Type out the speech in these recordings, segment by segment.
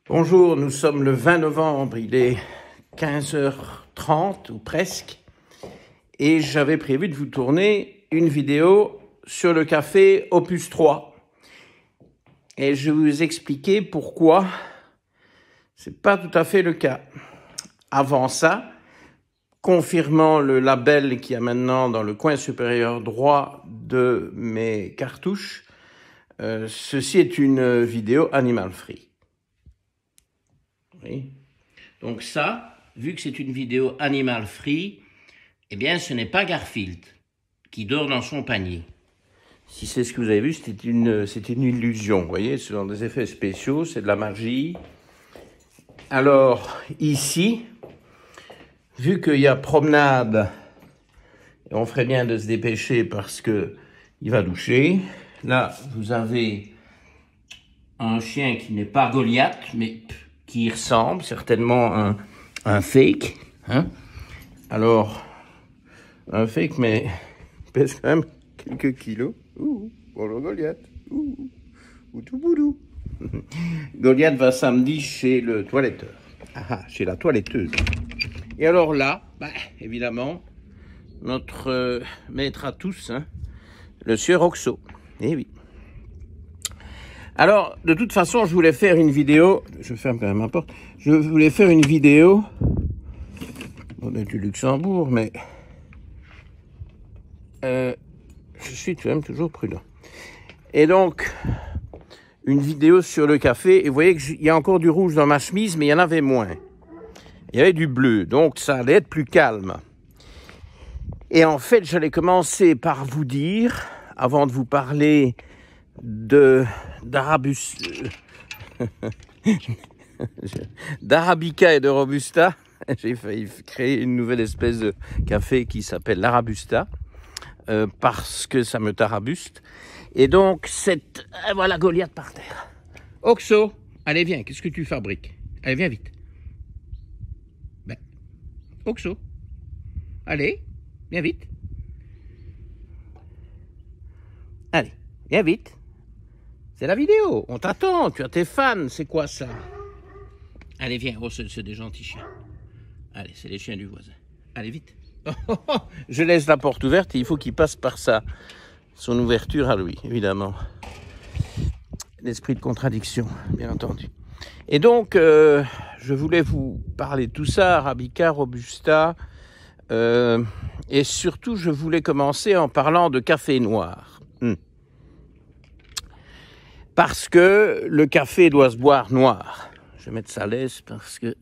Bonjour, nous sommes le 20 novembre, il est 15h30 ou presque, et j'avais prévu de vous tourner une vidéo sur le café Opus 3. Et je vais vous expliquer pourquoi c'est pas tout à fait le cas. Avant ça, confirmant le label qu'il y a maintenant dans le coin supérieur droit de mes cartouches, ceci est une vidéo animal free. Oui. Donc ça, vu que c'est une vidéo animal free, eh bien ce n'est pas Garfield qui dort dans son panier. Si c'est ce que vous avez vu, c'était une illusion, vous voyez, ce sont des effets spéciaux, c'est de la magie. Alors ici, vu qu'il y a promenade, et on ferait bien de se dépêcher parce que il va doucher. Là, vous avez un chien qui n'est pas Goliath, mais qui ressemble certainement à un fake. Hein? Alors, un fake, mais il pèse quand même quelques kilos. Bonjour Goliath. Ou tout boudou. Goliath va samedi chez le toiletteur. Chez la toiletteuse. Et alors là, évidemment, notre maître à tous, hein, le sieur Oxo. Eh oui. Alors, de toute façon, je voulais faire une vidéo. Je ferme quand même ma porte. Je voulais faire une vidéo. On est du Luxembourg, mais je suis quand même toujours prudent. Et donc, une vidéo sur le café. Et vous voyez qu'il y a encore du rouge dans ma chemise, mais il y en avait moins. Il y avait du bleu, donc ça allait être plus calme. Et en fait, j'allais commencer par vous dire, avant de vous parler d'Arabica et de Robusta, j'ai failli créer une nouvelle espèce de café qui s'appelle l'Arabusta, parce que ça me tarabuste. Et donc, voilà Goliath par terre. Oxo, allez viens, qu'est-ce que tu fabriques? Allez, viens vite. Oxo, allez, viens vite. Allez, viens vite. C'est la vidéo, on t'attend, tu as tes fans, c'est quoi ça? Allez, viens, c'est des gentils chiens. Allez, c'est les chiens du voisin. Allez, vite. Je laisse la porte ouverte et il faut qu'il passe par son ouverture à lui, évidemment. L'esprit de contradiction, bien entendu. Et donc, je voulais vous parler de tout ça, Arabica, Robusta, et surtout, je voulais commencer en parlant de café noir. Parce que le café doit se boire noir. Je vais mettre ça à l'aise parce que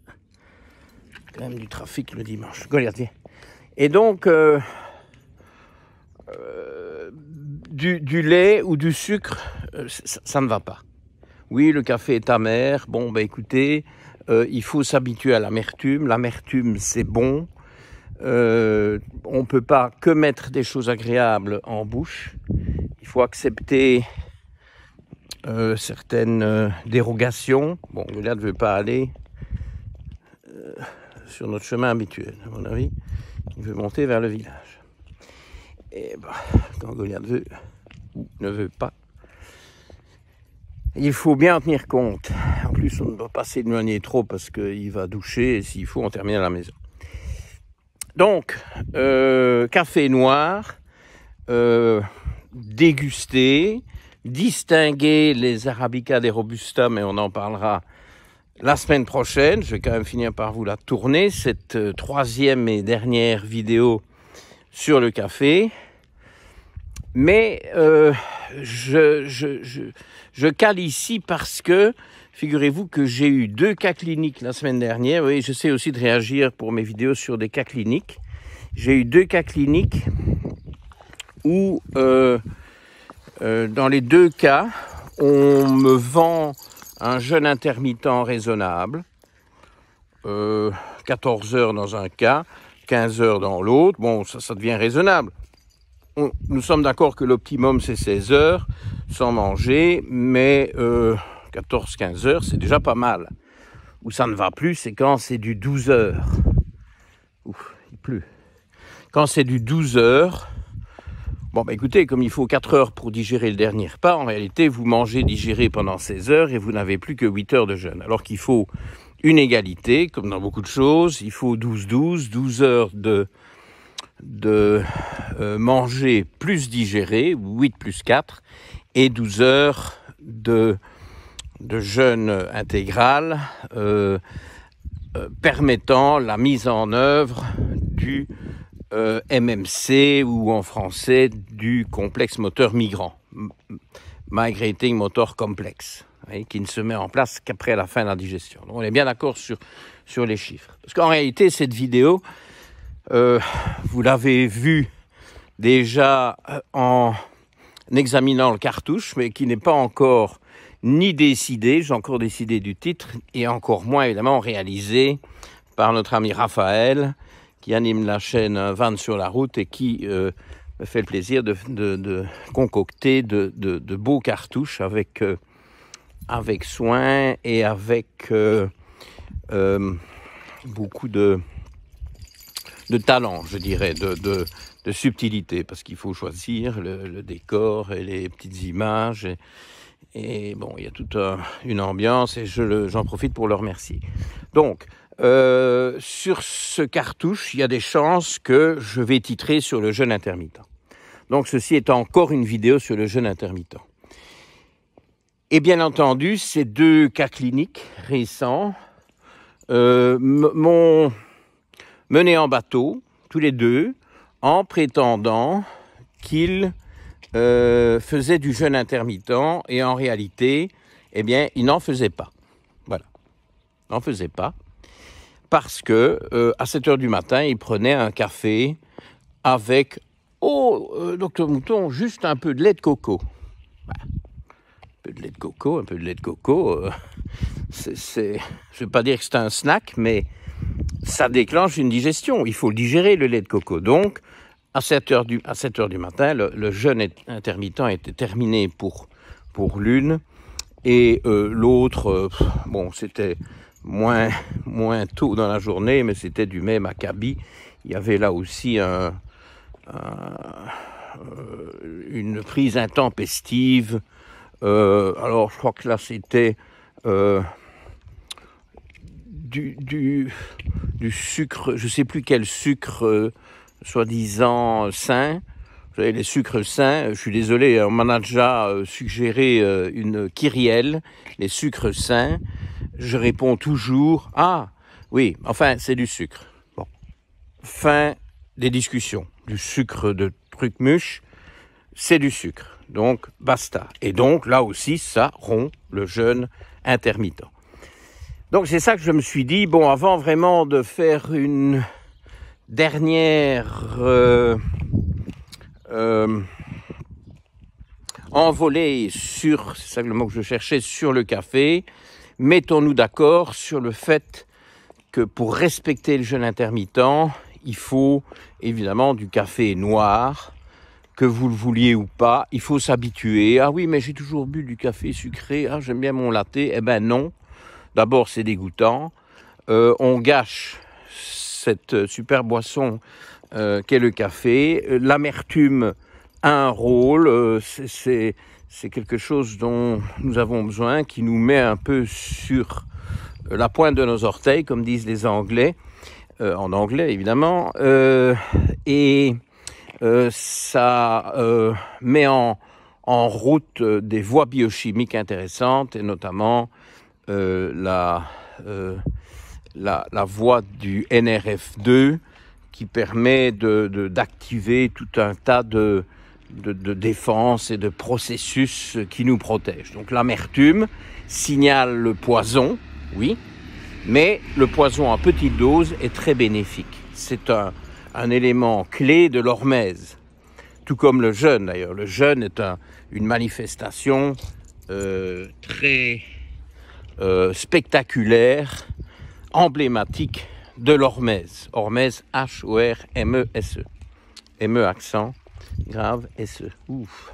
quand même du trafic le dimanche. Goliath, viens. Et donc, du lait ou du sucre, ça ne va pas. Oui, le café est amer. Bon, écoutez, il faut s'habituer à l'amertume. L'amertume, c'est bon. On ne peut pas que mettre des choses agréables en bouche. Il faut accepter certaines dérogations. Bon, Goliath ne veut pas aller sur notre chemin habituel, à mon avis. Il veut monter vers le village. Et quand Goliath veut ou ne veut pas, il faut bien en tenir compte. En plus, on ne doit pas s'éloigner trop parce qu'il va doucher et s'il faut, on termine à la maison. Donc, café noir, dégusté, distinguer les Arabica des Robusta, mais on en parlera la semaine prochaine. Je vais quand même finir par vous la tourner, cette troisième et dernière vidéo sur le café. Mais je cale ici parce que, figurez-vous que j'ai eu 2 cas cliniques la semaine dernière. Oui, j'essaie aussi de réagir pour mes vidéos sur des cas cliniques. J'ai eu 2 cas cliniques où dans les 2 cas, on me vend un jeûne intermittent raisonnable, 14 heures dans un cas, 15 heures dans l'autre. Bon, ça devient raisonnable. Nous sommes d'accord que l'optimum, c'est 16 heures sans manger, mais 14-15 heures, c'est déjà pas mal. Où ça ne va plus, c'est quand c'est du 12 heures. Ouf, il pleut. Quand c'est du 12 heures, Bon, bah écoutez, comme il faut 4 heures pour digérer le dernier repas, en réalité, vous mangez, digérez pendant 16 heures et vous n'avez plus que 8 heures de jeûne. Alors qu'il faut une égalité, comme dans beaucoup de choses, il faut 12 heures de manger plus digérer, 8 plus 4, et 12 heures de jeûne intégral permettant la mise en œuvre du MMC, ou en français du complexe moteur migrant, Migrating Motor Complex, qui ne se met en place qu'après la fin de la digestion. Donc on est bien d'accord sur les chiffres. Parce qu'en réalité, cette vidéo, vous l'avez vue déjà en examinant le cartouche, mais qui n'est pas encore ni décidé, j'ai encore décidé du titre, et encore moins évidemment réalisé par notre ami Raphaël, qui anime la chaîne Van sur la route et qui me fait le plaisir de concocter de beaux cartouches avec soin et avec beaucoup de talent, je dirais, de subtilité, parce qu'il faut choisir le décor et les petites images. Et bon, il y a toute une ambiance et j'en profite pour le remercier. Donc, sur ce cartouche, il y a des chances que je vais titrer sur le jeûne intermittent. Donc, ceci est encore une vidéo sur le jeûne intermittent. Et bien entendu, ces 2 cas cliniques récents m'ont mené en bateau, tous les 2, en prétendant qu'ils faisaient du jeûne intermittent, et en réalité, eh bien, ils n'en faisaient pas. Voilà, ils n'en faisaient pas. Parce que à 7 heures du matin, il prenait un café avec, docteur Mouton, juste un peu de lait de coco. Voilà. Un peu de lait de coco, je ne veux pas dire que c'est un snack, mais ça déclenche une digestion. Il faut le digérer, le lait de coco. Donc, à 7 heures du matin, le jeûne intermittent était terminé pour l'une, et l'autre, bon, c'était moins tôt dans la journée, mais c'était du même acabit. Il y avait là aussi une prise intempestive. Alors, je crois que là, c'était du sucre, je ne sais plus quel sucre, soi-disant sain. Vous savez, les sucres sains, je suis désolé, on m'en a déjà suggéré une kyrielle, les sucres sains. Je réponds toujours, ah, oui, enfin, c'est du sucre. Bon. Fin des discussions. Du sucre de truc mûche, c'est du sucre. Donc, basta. Et donc, là aussi, ça rompt le jeûne intermittent. Donc, c'est ça que je me suis dit, bon, avant vraiment de faire une dernière envolée sur, c'est ça le mot que je cherchais, sur le café, mettons-nous d'accord sur le fait que pour respecter le jeûne intermittent, il faut évidemment du café noir, que vous le vouliez ou pas, il faut s'habituer. Ah oui, mais j'ai toujours bu du café sucré, ah j'aime bien mon latte. Eh ben non, d'abord c'est dégoûtant, on gâche cette super boisson qu'est le café. L'amertume a un rôle, c'est quelque chose dont nous avons besoin, qui nous met un peu sur la pointe de nos orteils, comme disent les Anglais, en anglais évidemment, et ça met en route des voies biochimiques intéressantes, et notamment la voie du NRF2, qui permet d'activer tout un tas de défense et de processus qui nous protègent. Donc l'amertume signale le poison, oui, mais le poison en petite dose est très bénéfique. C'est un élément clé de l'hormèse, tout comme le jeûne d'ailleurs. Le jeûne est une manifestation très spectaculaire, emblématique de l'hormèse. Hormèse, H-O-R-M-E-S-E. M-E accent grave, S-E. Ouf.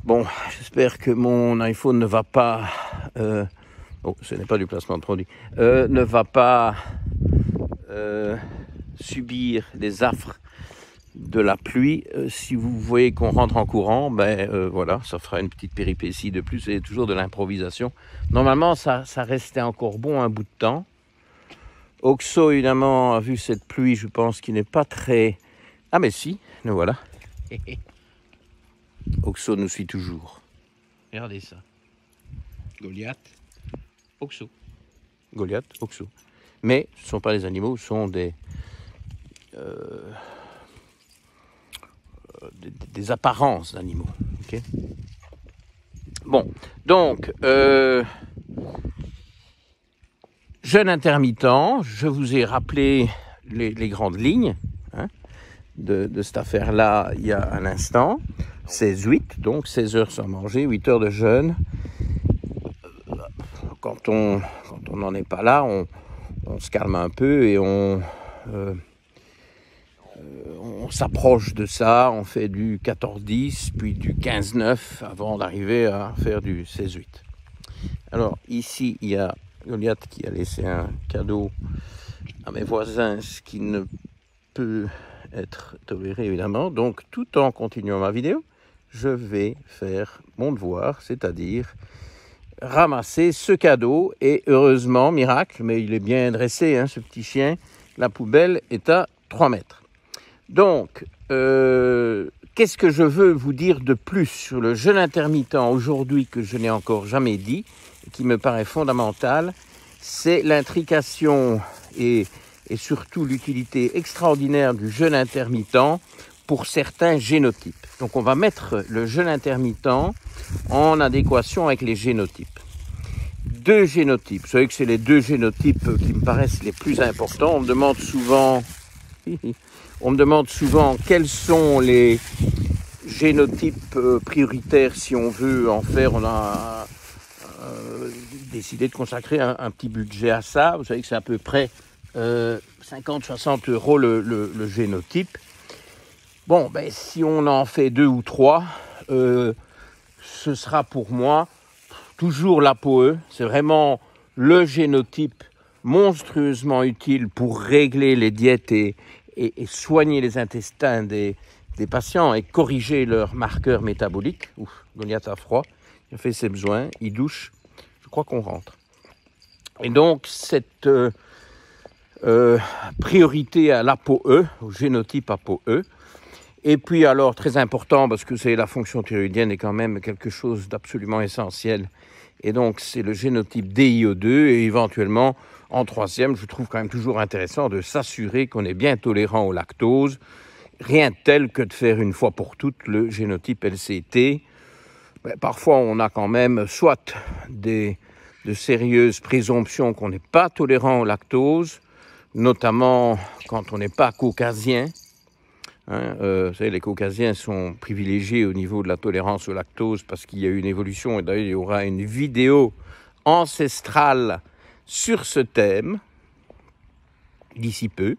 Bon, j'espère que mon iPhone ne va pas... bon, ce n'est pas du placement de produit. Ne va pas subir les affres de la pluie. Si vous voyez qu'on rentre en courant, ben voilà, ça fera une petite péripétie de plus. C'est toujours de l'improvisation. Normalement, ça restait encore bon un bout de temps. Oxo, évidemment, a vu cette pluie, je pense qu'il n'est pas très... Ah mais si, nous voilà. Oxo nous suit toujours. Regardez ça. Goliath, Oxo. Goliath, Oxo. Mais ce ne sont pas des animaux, ce sont des apparences d'animaux. Okay, bon, donc, jeûne intermittent, je vous ai rappelé les grandes lignes hein, de cette affaire-là il y a un instant. 16-8, donc 16 heures sans manger, 8 heures de jeûne. Quand on n'en est pas là, on se calme un peu et on s'approche de ça, on fait du 14-10, puis du 15-9 avant d'arriver à faire du 16-8. Alors ici, il y a Goliath qui a laissé un cadeau à mes voisins, ce qui ne peut être toléré évidemment. Donc tout en continuant ma vidéo, je vais faire mon devoir, c'est-à-dire ramasser ce cadeau. Et heureusement, miracle, mais il est bien dressé, hein, ce petit chien, la poubelle est à 3 mètres. Donc, qu'est-ce que je veux vous dire de plus sur le jeûne intermittent aujourd'hui que je n'ai encore jamais dit, et qui me paraît fondamental, c'est l'intrication et surtout l'utilité extraordinaire du jeûne intermittent pour certains génotypes. Donc on va mettre le jeûne intermittent en adéquation avec les génotypes. 2 génotypes, vous savez que c'est les 2 génotypes qui me paraissent les plus importants. On me demande souvent quels sont les génotypes prioritaires si on veut en faire. On a décidé de consacrer un petit budget à ça. Vous savez que c'est à peu près 50-60 € le génotype. Bon, ben, si on en fait 2 ou 3, ce sera pour moi toujours l'ApoE. C'est vraiment le génotype monstrueusement utile pour régler les diètes et soigner les intestins des patients et corriger leurs marqueurs métaboliques. Ouf, Goliath a froid, il a fait ses besoins, il douche, je crois qu'on rentre. Et donc, cette priorité à l'ApoE, au génotype ApoE. Et puis alors, très important, parce que c'est la fonction thyroïdienne est quand même quelque chose d'absolument essentiel. Et donc, c'est le génotype DIO2 et éventuellement, en 3e, je trouve quand même toujours intéressant de s'assurer qu'on est bien tolérant au lactose. Rien de tel que de faire une fois pour toutes le génotype LCT. Mais parfois, on a quand même soit de sérieuses présomptions qu'on n'est pas tolérant au lactose, notamment quand on n'est pas caucasien. Hein, vous savez, les caucasiens sont privilégiés au niveau de la tolérance au lactose parce qu'il y a eu une évolution, et d'ailleurs il y aura une vidéo ancestrale sur ce thème d'ici peu.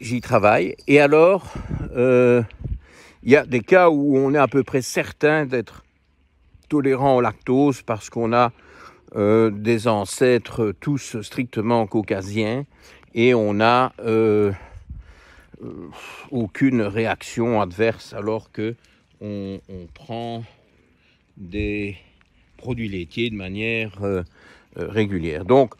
J'y travaille. Et alors, il y a des cas où on est à peu près certain d'être tolérant au lactose parce qu'on a des ancêtres tous strictement caucasiens et on a aucune réaction adverse alors que on prend des produits laitiers de manière régulière. Donc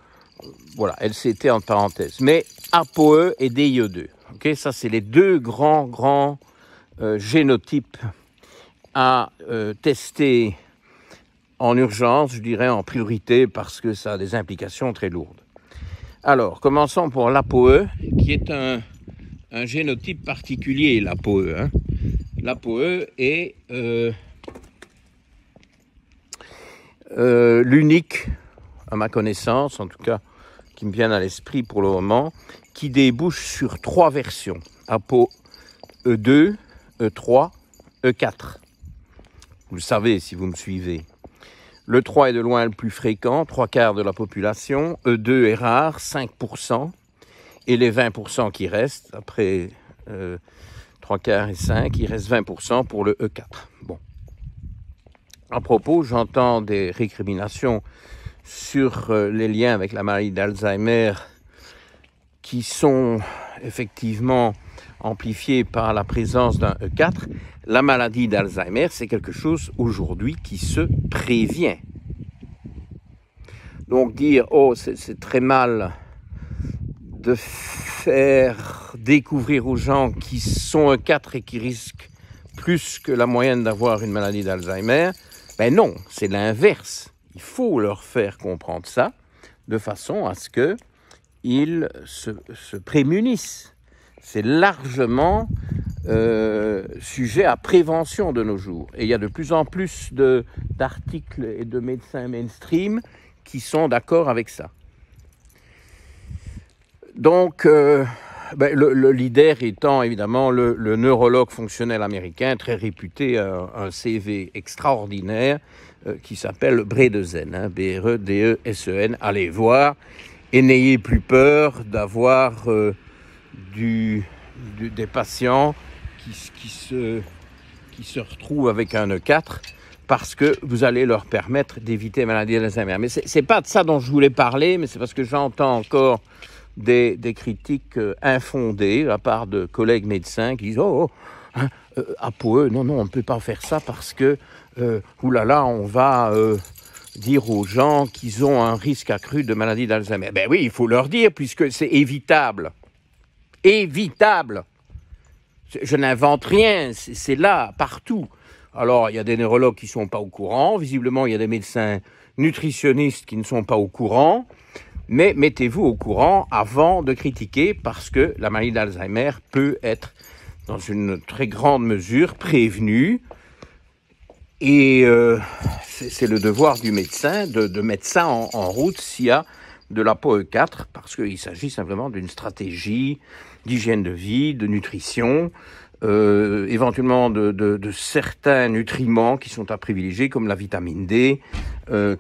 voilà, LCT en parenthèse. Mais ApoE et DIO2, okay, ça c'est les 2 grands génotypes à tester en urgence, je dirais en priorité, parce que ça a des implications très lourdes. Alors, commençons pour l'ApoE, qui est un génotype particulier, l'ApoE. Hein. L'ApoE est l'unique, à ma connaissance, en tout cas, qui me vient à l'esprit pour le moment, qui débouche sur 3 versions. ApoE 2, E3, E4. Vous le savez si vous me suivez. Le 3 est de loin le plus fréquent, 3/4 de la population. E2 est rare, 5%. Et les 20% qui restent, après 3/4 et 5, il reste 20% pour le E4. Bon. À propos, j'entends des récriminations sur les liens avec la maladie d'Alzheimer qui sont effectivement amplifié par la présence d'un E4, la maladie d'Alzheimer, c'est quelque chose aujourd'hui qui se prévient. Donc dire, oh, c'est très mal de faire découvrir aux gens qui sont E4 et qui risquent plus que la moyenne d'avoir une maladie d'Alzheimer, ben non, c'est l'inverse. Il faut leur faire comprendre ça de façon à ce qu'ils se prémunissent. C'est largement sujet à prévention de nos jours. Et il y a de plus en plus d'articles et de médecins mainstream qui sont d'accord avec ça. Donc, le leader étant évidemment le neurologue fonctionnel américain, très réputé, un CV extraordinaire, qui s'appelle Bredesen, Bredesen. Allez voir, et n'ayez plus peur d'avoir des patients qui se retrouvent avec un E4, parce que vous allez leur permettre d'éviter la maladie d'Alzheimer. Mais c'est pas de ça dont je voulais parler, mais c'est parce que j'entends encore des critiques infondées de la part de collègues médecins qui disent APOE, non, on ne peut pas faire ça parce que, oulala, on va dire aux gens qu'ils ont un risque accru de maladie d'Alzheimer. Ben oui, il faut leur dire, puisque c'est évitable. Évitable. Je n'invente rien, c'est là, partout. Alors, il y a des neurologues qui ne sont pas au courant. Visiblement, il y a des médecins nutritionnistes qui ne sont pas au courant. Mais mettez-vous au courant avant de critiquer, parce que la maladie d'Alzheimer peut être, dans une très grande mesure, prévenue. Et c'est le devoir du médecin de mettre ça en route s'il y a de l'APOE4, parce qu'il s'agit simplement d'une stratégie d'hygiène de vie, de nutrition, éventuellement de certains nutriments qui sont à privilégier, comme la vitamine D,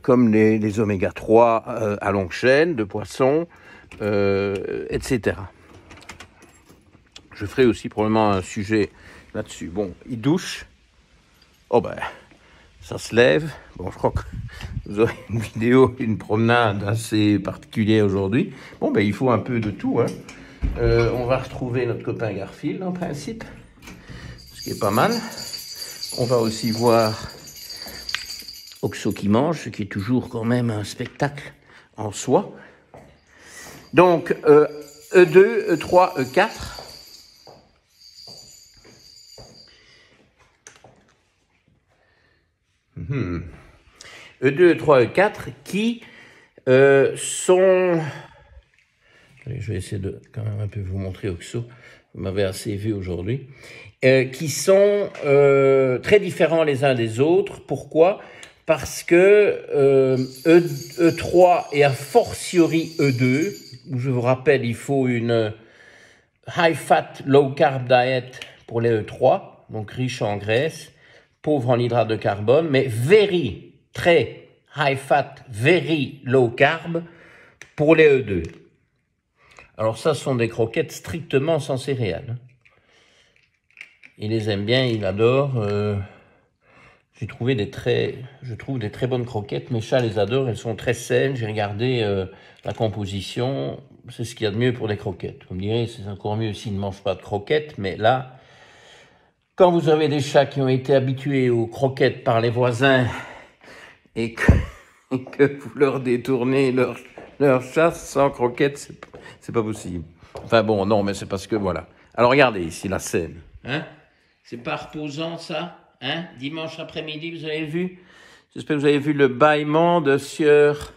comme les oméga 3 à longue chaîne, de poissons, etc. Je ferai aussi probablement un sujet là-dessus. Bon, il douche. Oh ben, ça se lève. Bon, je crois que vous aurez une vidéo, une promenade assez particulière aujourd'hui. Bon, ben, il faut un peu de tout, hein. On va retrouver notre copain Garfield, en principe, ce qui est pas mal. On va aussi voir Oxo qui mange, ce qui est toujours quand même un spectacle en soi. Donc, E2, E3, E4. E2, E3, E4 qui sont... Allez, je vais essayer de quand même un peu vous montrer Oxo. Vous m'avez assez vu aujourd'hui. Qui sont très différents les uns des autres. Pourquoi ? Parce que E3 et a fortiori E2, où je vous rappelle, il faut une high fat, low carb diet pour les E3, donc riche en graisse, pauvre en hydrates de carbone, mais very, très high fat, very low carb pour les E2. Alors ça, ce sont des croquettes strictement sans céréales. Il les aime bien, il adore. Je trouve des très bonnes croquettes. Mes chats les adorent, elles sont très saines. J'ai regardé la composition, c'est ce qu'il y a de mieux pour des croquettes. Vous me direz, c'est encore mieux s'ils ne mangent pas de croquettes, mais là, quand vous avez des chats qui ont été habitués aux croquettes par les voisins et que vous leur détournez leur chasse sans croquettes, c'est pas possible. Enfin bon, non, mais c'est parce que voilà. Alors regardez ici la scène. Hein? C'est pas reposant ça? Hein? Dimanche après-midi, vous avez vu? J'espère que vous avez vu le bâillement de Sieur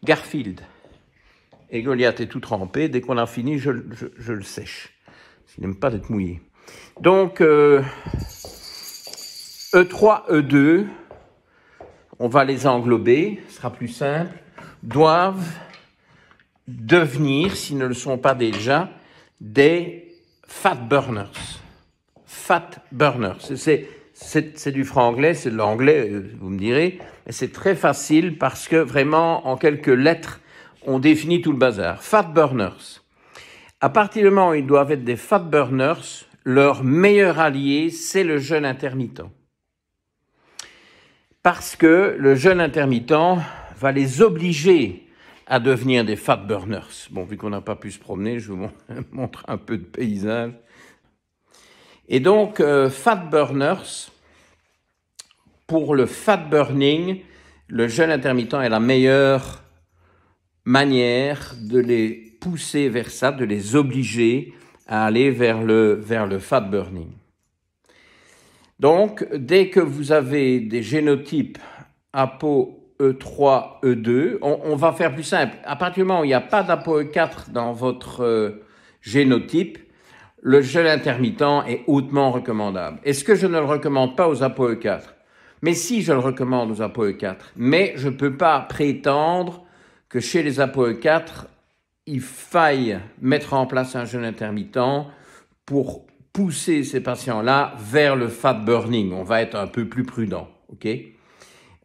Garfield. Et Goliath est tout trempé. Dès qu'on a fini, je le sèche. Il n'aime pas d'être mouillé. Donc, E3, E2, on va les englober, ce sera plus simple, doivent devenir, s'ils ne le sont pas déjà, des fat burners. Fat burners. C'est du franc-anglais, c'est de l'anglais, vous me direz, mais c'est très facile parce que vraiment, en quelques lettres, on définit tout le bazar. Fat burners. À partir du moment où ils doivent être des fat burners, leur meilleur allié, c'est le jeûne intermittent. Parce que le jeûne intermittent va les obliger à devenir des fat burners. Bon, vu qu'on n'a pas pu se promener, je vous montre un peu de paysage. Et donc, fat burners, pour le fat burning, le jeûne intermittent est la meilleure manière de les pousser vers ça, de les obliger à aller vers le fat burning. Donc, dès que vous avez des génotypes ApoE3, E2, on va faire plus simple. À partir du moment où il n'y a pas d'ApoE4 dans votre génotype, le jeûne intermittent est hautement recommandable. Est-ce que je ne le recommande pas aux ApoE4? Mais si, je le recommande aux ApoE4. Mais je ne peux pas prétendre que chez les ApoE4, il faille mettre en place un jeûne intermittent pour pousser ces patients-là vers le fat burning. On va être un peu plus prudent, ok?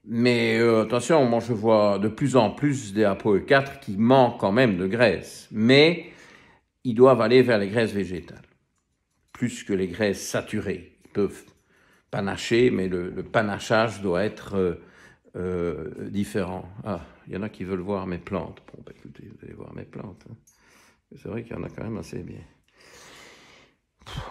Mais attention, moi je vois de plus en plus des ApoE4 qui manquent quand même de graisse. Mais ils doivent aller vers les graisses végétales, plus que les graisses saturées. Ils peuvent panacher, mais le panachage doit être différent. Ah, il y en a qui veulent voir mes plantes. Bon, bah, écoutez, vous allez voir mes plantes. Hein. C'est vrai qu'il y en a quand même assez bien.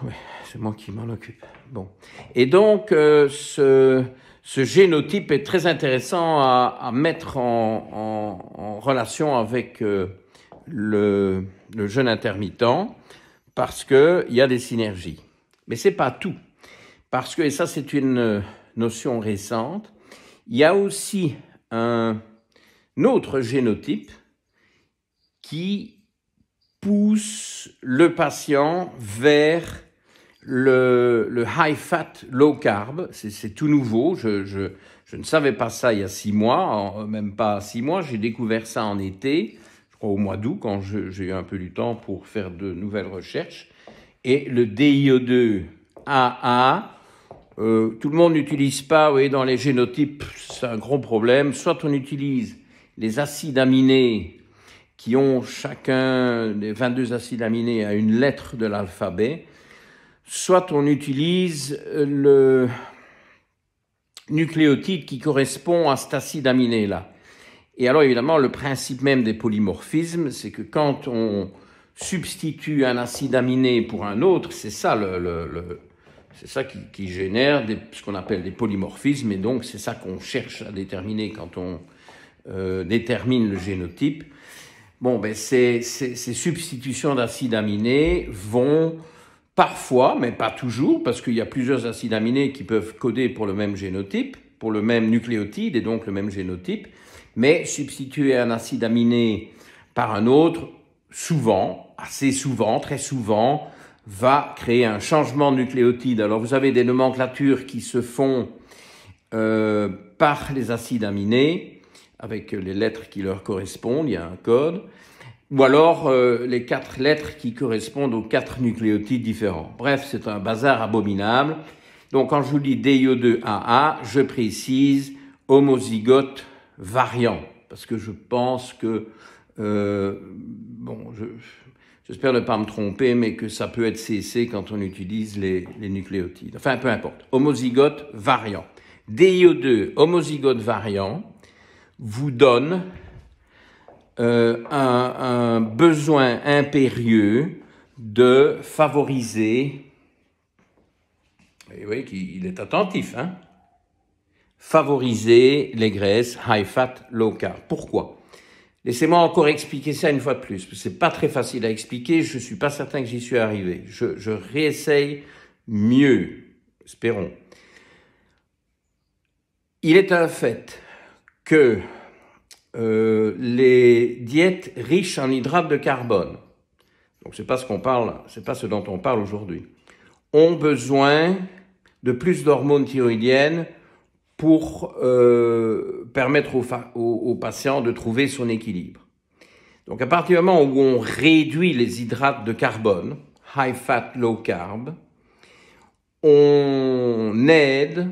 Ouais, c'est moi qui m'en occupe. Bon. Et donc, ce génotype est très intéressant à mettre en relation avec le jeûne intermittent parce qu'il y a des synergies. Mais ce n'est pas tout. Parce que, et ça c'est une notion récente, il y a aussi un autre génotype qui pousse le patient vers le high fat, low carb. C'est tout nouveau. Je ne savais pas ça il y a 6 mois, même pas 6 mois. J'ai découvert ça en été, je crois au mois d'août, quand j'ai eu un peu du temps pour faire de nouvelles recherches. Et le DIO2AA, tout le monde n'utilise pas, oui, dans les génotypes, c'est un gros problème. Soit on utilise les acides aminés qui ont chacun des 22 acides aminés à une lettre de l'alphabet, soit on utilise le nucléotide qui correspond à cet acide aminé-là. Et alors évidemment, le principe même des polymorphismes, c'est que quand on substitue un acide aminé pour un autre, c'est ça c'est ça qui génère ce qu'on appelle des polymorphismes, et donc c'est ça qu'on cherche à déterminer quand on détermine le génotype. Bon, ben ces substitutions d'acides aminés vont parfois, mais pas toujours, parce qu'il y a plusieurs acides aminés qui peuvent coder pour le même génotype, pour le même nucléotide et donc le même génotype, mais substituer un acide aminé par un autre, souvent, assez souvent, très souvent, va créer un changement de nucléotide. Alors vous avez des nomenclatures qui se font par les acides aminés, avec les lettres qui leur correspondent, il y a un code, ou alors les 4 lettres qui correspondent aux 4 nucléotides différents. Bref, c'est un bazar abominable. Donc quand je vous dis DIO2AA, je précise homozygote variant, parce que je pense que, bon, j'espère ne pas me tromper, mais que ça peut être CC quand on utilise les nucléotides. Enfin, peu importe. Homozygote variant. DIO2 homozygote variant vous donne un besoin impérieux de favoriser, et vous voyez qu'il est attentif, hein, favoriser les graisses high fat, low carb. Pourquoi? Laissez-moi encore expliquer ça une fois de plus, parce que c'est pas très facile à expliquer, je suis pas certain que j'y suis arrivé. Je réessaye mieux, espérons. Il est un fait que les diètes riches en hydrates de carbone, donc c'est pas ce dont on parle aujourd'hui, ont besoin de plus d'hormones thyroïdiennes pour permettre aux patients de trouver son équilibre. Donc à partir du moment où on réduit les hydrates de carbone, high fat, low carb, on aide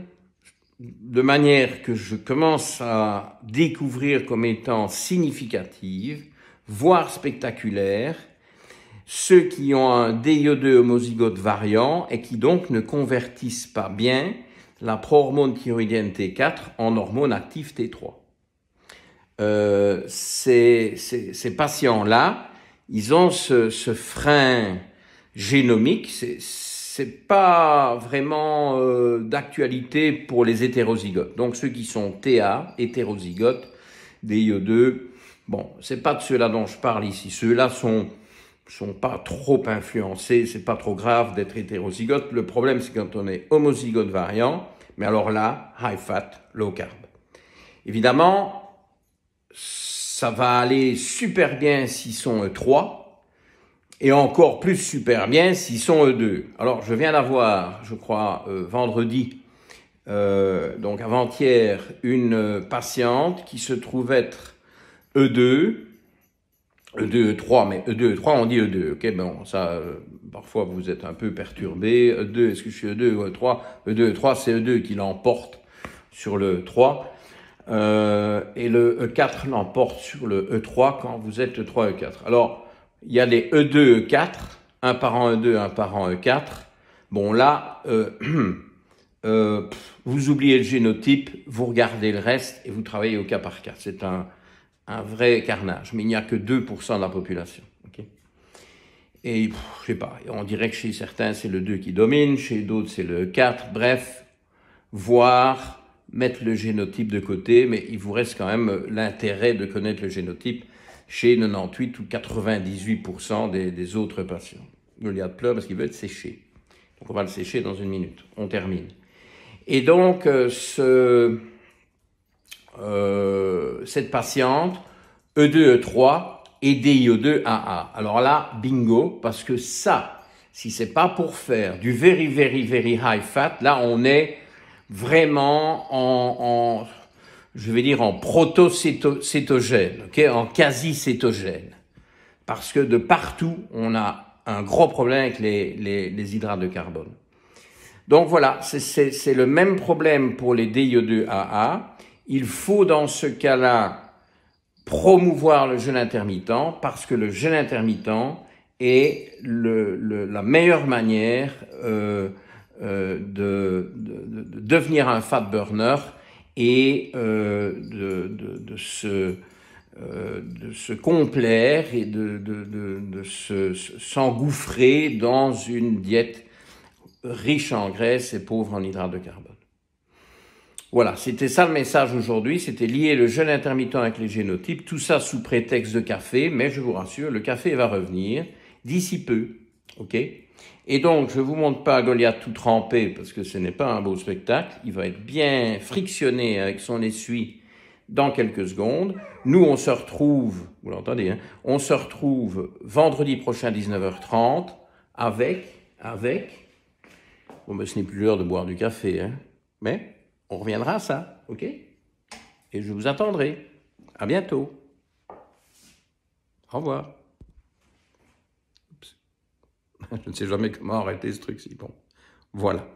de manière que je commence à découvrir comme étant significative, voire spectaculaire, ceux qui ont un DIO2 homozygote variant et qui donc ne convertissent pas bien la prohormone thyroïdienne T4 en hormone active T3. Ces patients-là, ils ont ce frein génomique, c'est pas vraiment d'actualité pour les hétérozygotes. Donc ceux qui sont TA, hétérozygotes, DIE2, bon, c'est pas de ceux-là dont je parle ici. Ceux-là sont pas trop influencés, c'est pas trop grave d'être hétérozygote. Le problème, c'est quand on est homozygote variant, mais alors là, high fat, low carb. Évidemment, ça va aller super bien s'ils sont E3, et encore plus super bien s'ils sont E2. Alors, je viens d'avoir, je crois, vendredi, donc avant-hier, une patiente qui se trouve être E2, E2, E3, mais E2, E3, on dit E2, ok, bon, ça, parfois vous êtes un peu perturbé. E2, est-ce que je suis E2 ou E3? E2, E3, c'est E2 qui l'emporte sur le 3, et le E4 l'emporte sur le E3 quand vous êtes E3, E4. Alors, il y a les E2, E4, un parent E2, un parent E4. Bon, là, vous oubliez le génotype, vous regardez le reste et vous travaillez au cas par cas. C'est un vrai carnage, mais il n'y a que 2% de la population. Okay, et je sais pas, on dirait que chez certains c'est le 2 qui domine, chez d'autres c'est le 4, bref, voire mettre le génotype de côté, mais il vous reste quand même l'intérêt de connaître le génotype chez 98 ou 98% des autres patients. Goliath pleure parce qu'il veut être séché. Donc on va le sécher dans une minute, on termine. Et donc cette patiente, E2, E3 et DIE2 AA. Alors là, bingo, parce que ça, si c'est pas pour faire du very, very, very high fat, là, on est vraiment je vais dire, en proto-cétogène, okay, en quasi-cétogène. Parce que de partout, on a un gros problème avec les hydrates de carbone. Donc voilà, c'est le même problème pour les DIE2AA. Il faut dans ce cas-là promouvoir le jeûne intermittent parce que le jeûne intermittent est la meilleure manière de devenir un fat burner et de se complaire et de s'engouffrer dans une diète riche en graisse et pauvre en hydrates de carbone. Voilà, c'était ça le message aujourd'hui, c'était lier le jeûne intermittent avec les génotypes, tout ça sous prétexte de café, mais je vous rassure, le café va revenir d'ici peu, ok? Et donc, je vous montre pas Goliath tout trempé, parce que ce n'est pas un beau spectacle, il va être bien frictionné avec son essuie dans quelques secondes. Nous, on se retrouve, vous l'entendez, hein, on se retrouve vendredi prochain 19h30 avec, bon ben ce n'est plus l'heure de boire du café, hein, mais on reviendra à ça, ok? Et je vous attendrai. À bientôt. Au revoir. Oups. Je ne sais jamais comment arrêter ce truc-ci. Bon, voilà.